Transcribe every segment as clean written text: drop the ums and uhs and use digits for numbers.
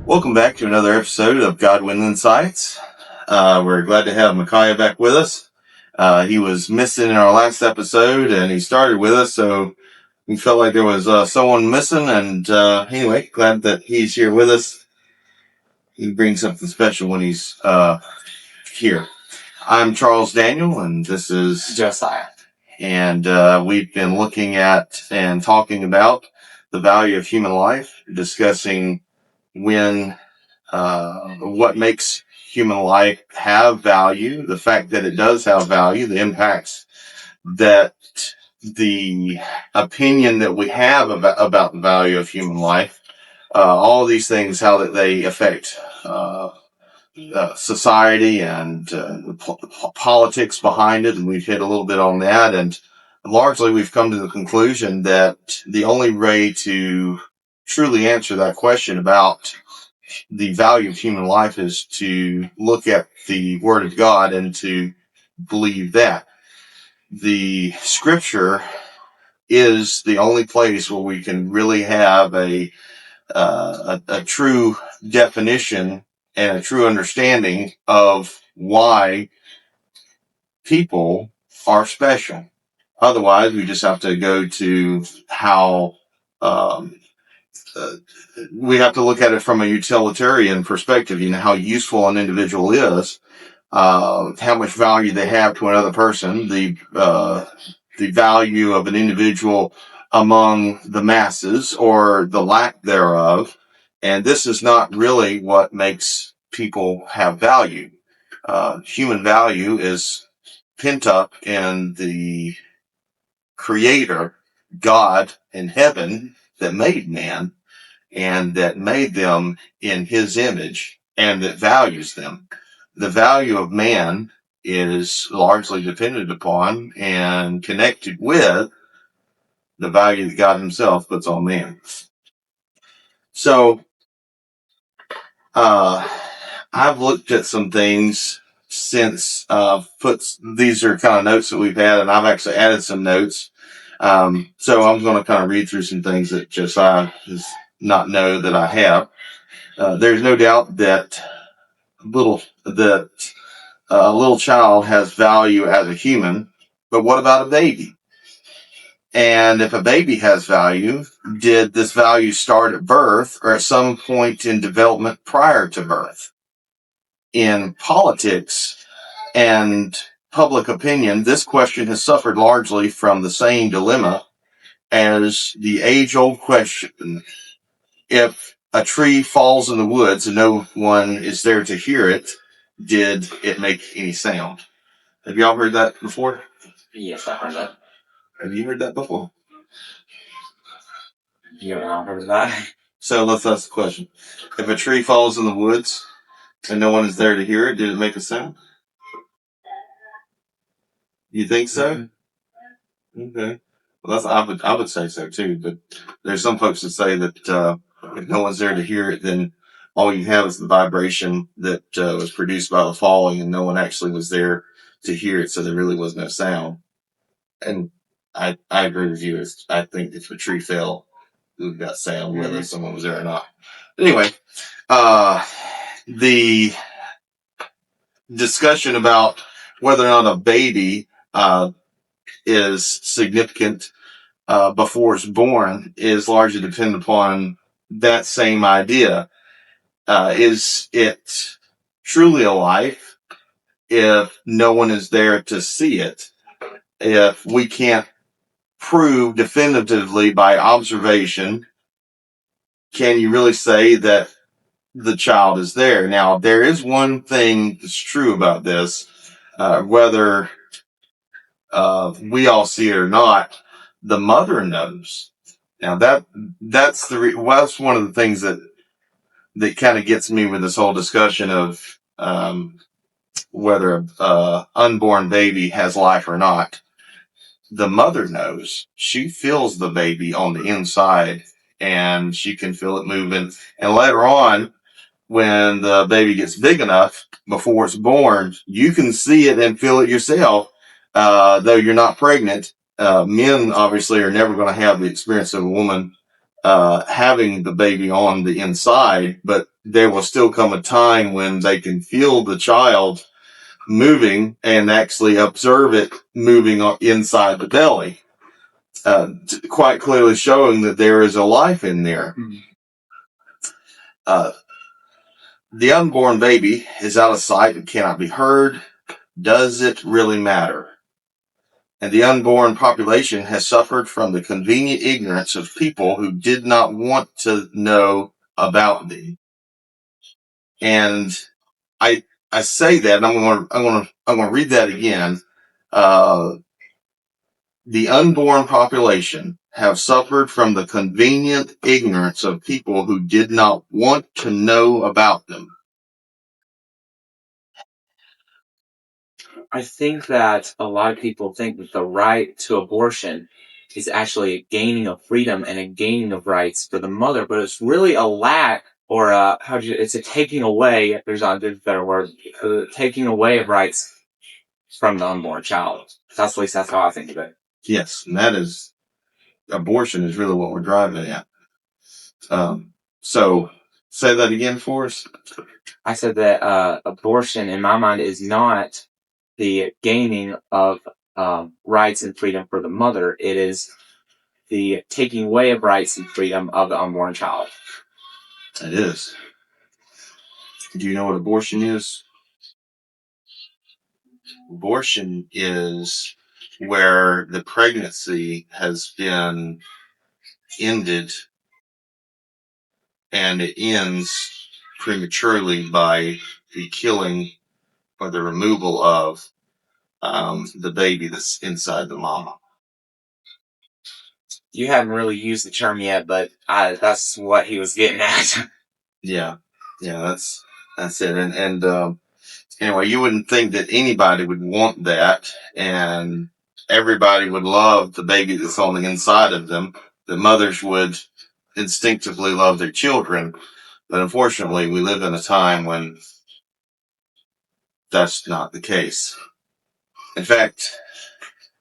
Welcome back to another episode of Godwin Insights. We're glad to have Micaiah back with us. He was missing in our last episode, and he started with us, so we felt like there was someone missing. And anyway, glad that he's here with us. He brings something special when he's here. I'm Charles Daniel, and this is Josiah. And we've been looking at and talking about the value of human life, discussing what makes human life have value, the fact that it does have value, the impacts that the opinion that we have about the value of human life, all these things, how that they affect society and the politics behind it. And we've hit a little bit on that. And largely we've come to the conclusion that the only way to truly answer that question about the value of human life is to look at the Word of God and to believe that. The Scripture is the only place where we can really have a true definition and a true understanding of why people are special. Otherwise, we just have to go to how we have to look at it from a utilitarian perspective, how useful an individual is, how much value they have to another person, the value of an individual among the masses or the lack thereof. And this is not really what makes people have value. Human value is pent up in the Creator, God in heaven, that made man and that made them in his image and that values them. The value of man is largely dependent upon and connected with the value that God himself puts on man. So, I've looked at some things since, these are kind of notes that we've had, and I've actually added some notes. So I'm going to kind of read through some things that Josiah does not know that I have. There's no doubt that a little child has value as a human, but what about a baby? And if a baby has value, did this value start at birth or at some point in development prior to birth? In politics and public opinion, this question has suffered largely from the same dilemma as the age-old question: if a tree falls in the woods and no one is there to hear it, did it make any sound? Have y'all heard that before? Yes, I heard that. Have you heard that before? You have not heard that? So let's ask the question. If a tree falls in the woods and no one is there to hear it, did it make a sound? You think so? Mm-hmm. Okay. Well, I would say so too, but there's some folks that say that if no one's there to hear it, then all you have is the vibration that was produced by the falling, and no one actually was there to hear it, so there really was no sound. And I agree with you. I think if a tree fell, it would got sound, whether someone was there or not. Anyway, the discussion about whether or not a baby is significant before it's born is largely dependent upon that same idea. Is it truly a life if no one is there to see it? If we can't prove definitively by observation, can you really say that the child is there? Now, there is one thing that's true about this, whether we all see it or not, the mother knows. Now that's one of the things that kind of gets me with this whole discussion of whether a unborn baby has life or not. The mother knows. She feels the baby on the inside, and she can feel it moving. And later on, when the baby gets big enough, before it's born, you can see it and feel it yourself, though you're not pregnant. Men obviously are never going to have the experience of a woman having the baby on the inside, but there will still come a time when they can feel the child moving and actually observe it moving inside the belly, quite clearly showing that there is a life in there. Uh, the unborn baby is out of sight and cannot be heard. Does it really matter? And the unborn population has suffered from the convenient ignorance of people who did not want to know about thee. And I say that, and I'm going to read that again. The unborn population have suffered from the convenient ignorance of people who did not want to know about them. I think that a lot of people think that the right to abortion is actually a gaining of freedom and a gaining of rights for the mother, but it's really a lack or it's a taking away, there's a better word, taking away of rights from the unborn child. At least that's how I think of it. Yes, and that is, abortion is really what we're driving at. So say that again for us. I said that abortion, in my mind, is not the gaining of rights and freedom for the mother. It is the taking away of rights and freedom of the unborn child. It is. Do you know what abortion is? Abortion is where the pregnancy has been ended and it ends prematurely by the killing or the removal of the baby that's inside the mama. You haven't really used the term yet, but that's what he was getting at. Yeah, that's it. And anyway, you wouldn't think that anybody would want that, and everybody would love the baby that's on the inside of them. The mothers would instinctively love their children, but unfortunately, we live in a time when that's not the case. In fact,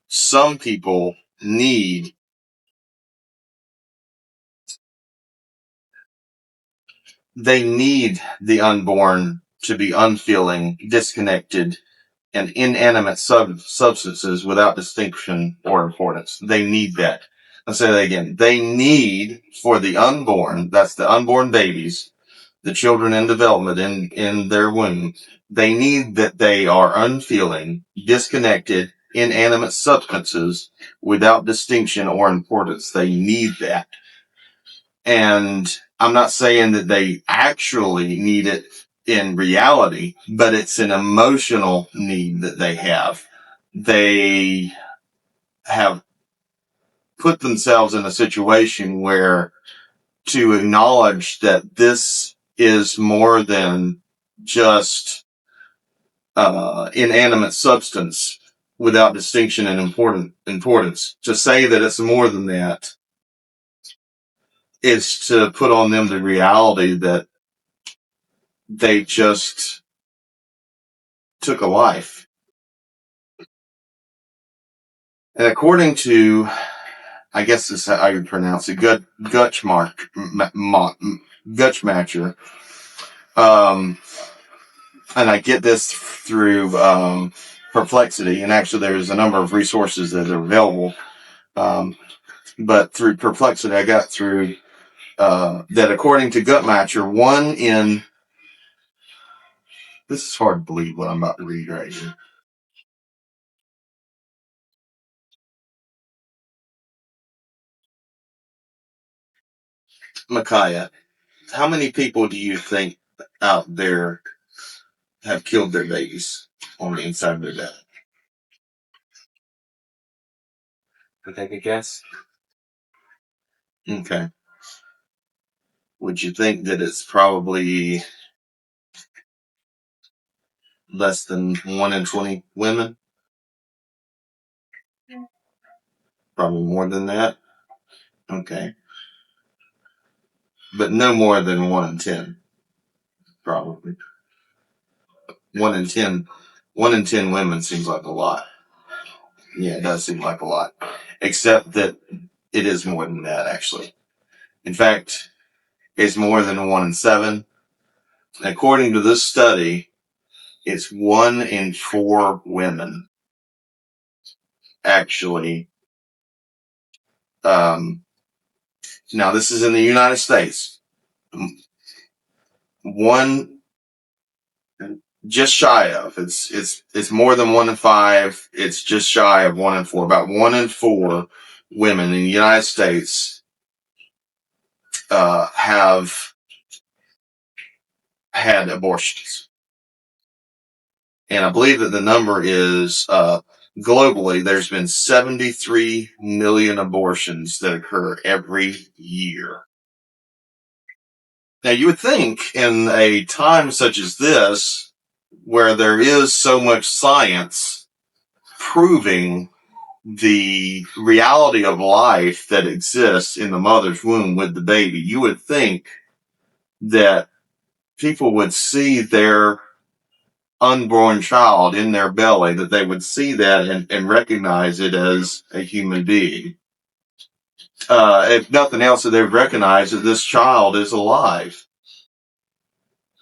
some people need the unborn to be unfeeling, disconnected, and inanimate substances without distinction or importance. They need that. I'll say that again. They need for the unborn, that's the unborn babies, the children in development in their womb, they need that they are unfeeling, disconnected, inanimate substances without distinction or importance. They need that. And I'm not saying that they actually need it in reality, but it's an emotional need that they have. They have put themselves in a situation where to acknowledge that this is more than just inanimate substance without distinction and importance. To say that it's more than that is to put on them the reality that they just took a life. And according to, I guess this is how you pronounce it, Gutschmatcher, and I get this through Perplexity, and actually there's a number of resources that are available, but through Perplexity I got through that according to Gutschmatcher, this is hard to believe what I'm about to read right here. Micaiah, how many people do you think out there have killed their babies on the inside of their belly? Would take a guess? Okay. Would you think that it's probably less than 1 in 20 women? Probably more than that? Okay. But no more than 1 in 10, probably. 1 in 10, 1 in 10 women seems like a lot. Yeah, it does seem like a lot. Except that it is more than that, actually. In fact, it's more than 1 in 7. According to this study, it's 1 in 4 women actually. Now this is in the United States. One, just shy of. It's more than 1 in 5. It's just shy of 1 in 4. About 1 in 4 women in the United States have had abortions. And I believe that the number is, globally, there's been 73 million abortions that occur every year. Now, you would think in a time such as this, where there is so much science proving the reality of life that exists in the mother's womb with the baby, you would think that people would see their unborn child in their belly, that they would see that and recognize it as a human being. If nothing else, that they've recognized that this child is alive.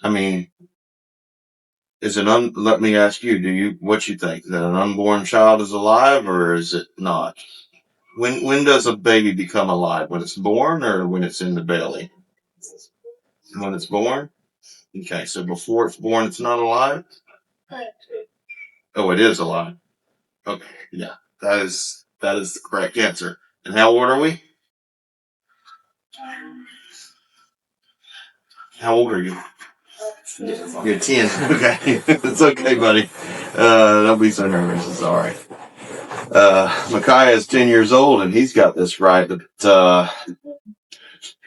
I mean, let me ask you, what you think? That an unborn child is alive, or is it not? When does a baby become alive? When it's born, or when it's in the belly? When it's born? Okay, so before it's born, it's not alive? Oh, it is alive. Okay, yeah. That is the correct answer. And how old are we? How old are you? You're 10. Okay. It's okay, buddy. Don't be so nervous. It's all right. Micaiah is 10 years old, and he's got this right that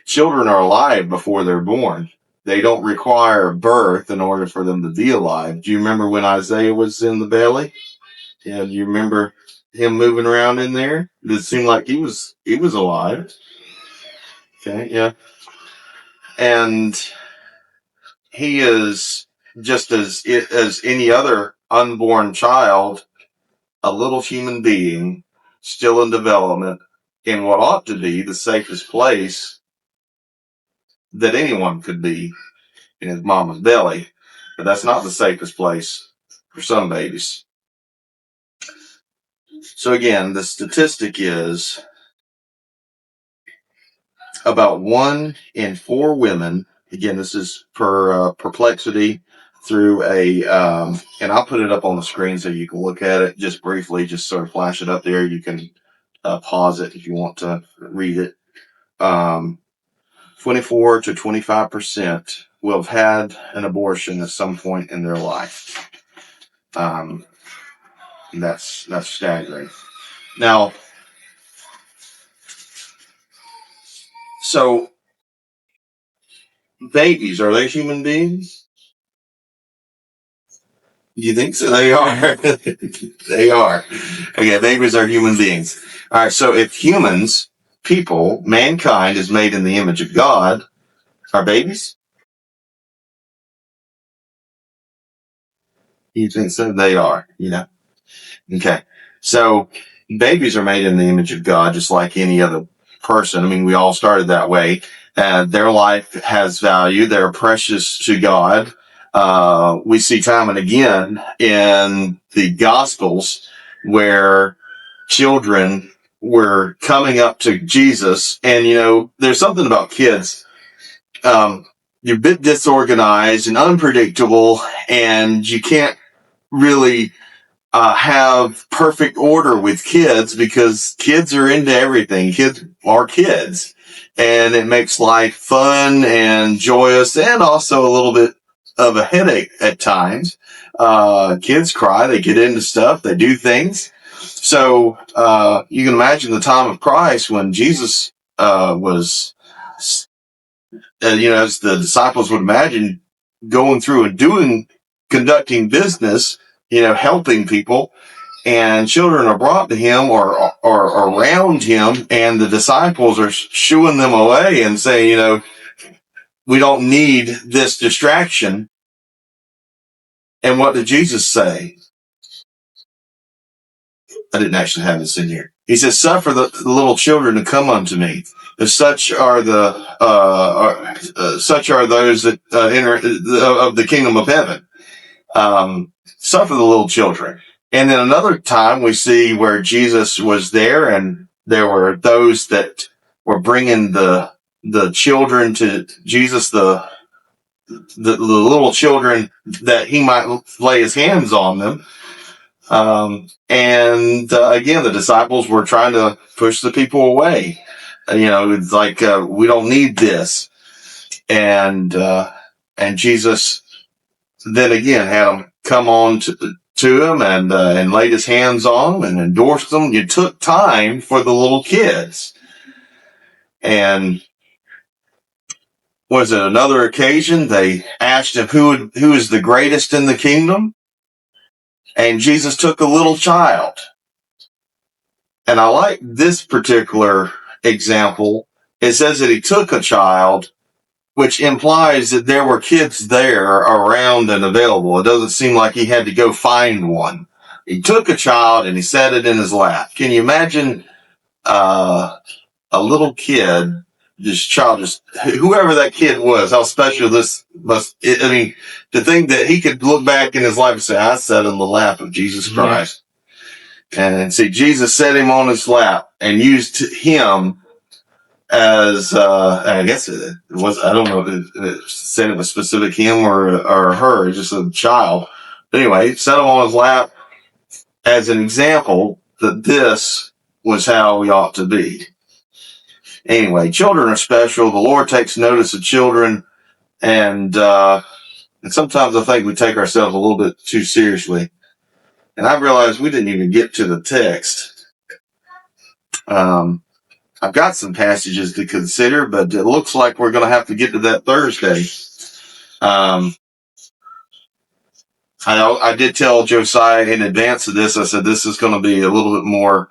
children are alive before they're born. They don't require birth in order for them to be alive. Do you remember when Isaiah was in the belly? Yeah, do you remember him moving around in there? It seemed like he was alive. Okay, yeah. And he is just as any other unborn child, a little human being, still in development, in what ought to be the safest place that anyone could be, in his mama's belly. But that's not the safest place for some babies. So again, the statistic is about 1 in 4 women. Again, this is per Perplexity through and I'll put it up on the screen so you can look at it just briefly, just sort of flash it up there. You can pause it if you want to read it. 24 to 25% will have had an abortion at some point in their life. That's staggering. Now, so babies, are they human beings? You think so? They are. They are. Okay, babies are human beings. All right, so if humans, people, mankind is made in the image of God, are babies? You think so? They are, Okay. So babies are made in the image of God, just like any other person. I mean, we all started that way. Their life has value. They're precious to God. We see time and again in the Gospels where children were coming up to Jesus. And, there's something about kids. You're a bit disorganized and unpredictable, and you can't really have perfect order with kids because kids are into everything. Kids are kids, and it makes life fun and joyous, and also a little bit of a headache at times. Kids cry, they get into stuff, they do things. So you can imagine the time of Christ when Jesus was, as the disciples would imagine, going through and conducting business, helping people. And children are brought to him or around him, and the disciples are shooing them away and saying, we don't need this distraction. And what did Jesus say? I didn't actually have this in here. He says, "Suffer the little children to come unto me. Such are such are those that enter of the kingdom of heaven." Suffer the little children. And then another time we see where Jesus was there, and there were those that were bringing the children to Jesus, the little children, that he might lay his hands on them. Again, the disciples were trying to push the people away. It's like, we don't need this. And Jesus then again had them come on to him and laid his hands on them and endorsed them. You took time for the little kids. And was it another occasion? They asked him who is the greatest in the kingdom? And Jesus took a little child. And I like this particular example. It says that he took a child, which implies that there were kids there around and available. It doesn't seem like he had to go find one. He took a child and he set it in his lap. Can you imagine a little kid, whoever that kid was, how special this must, to think that he could look back in his life and say, I sat in the lap of Jesus Christ. And see, Jesus set him on his lap and used him as, I guess it was, I don't know if it said it was specific him or her, just a child. But anyway, set him on his lap as an example that this was how we ought to be. Anyway, children are special. The Lord takes notice of children, and sometimes I think we take ourselves a little bit too seriously. And I realized we didn't even get to the text. I've got some passages to consider, but it looks like we're going to have to get to that Thursday. I did tell Josiah in advance of this, I said, this is going to be a little bit more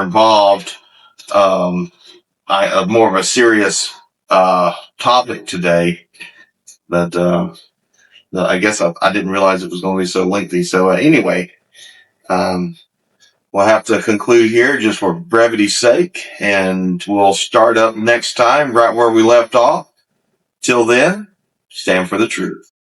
involved, more of a serious topic today. But I guess I didn't realize it was going to be so lengthy. So anyway, we'll have to conclude here just for brevity's sake, and we'll start up next time right where we left off. Till then, stand for the truth.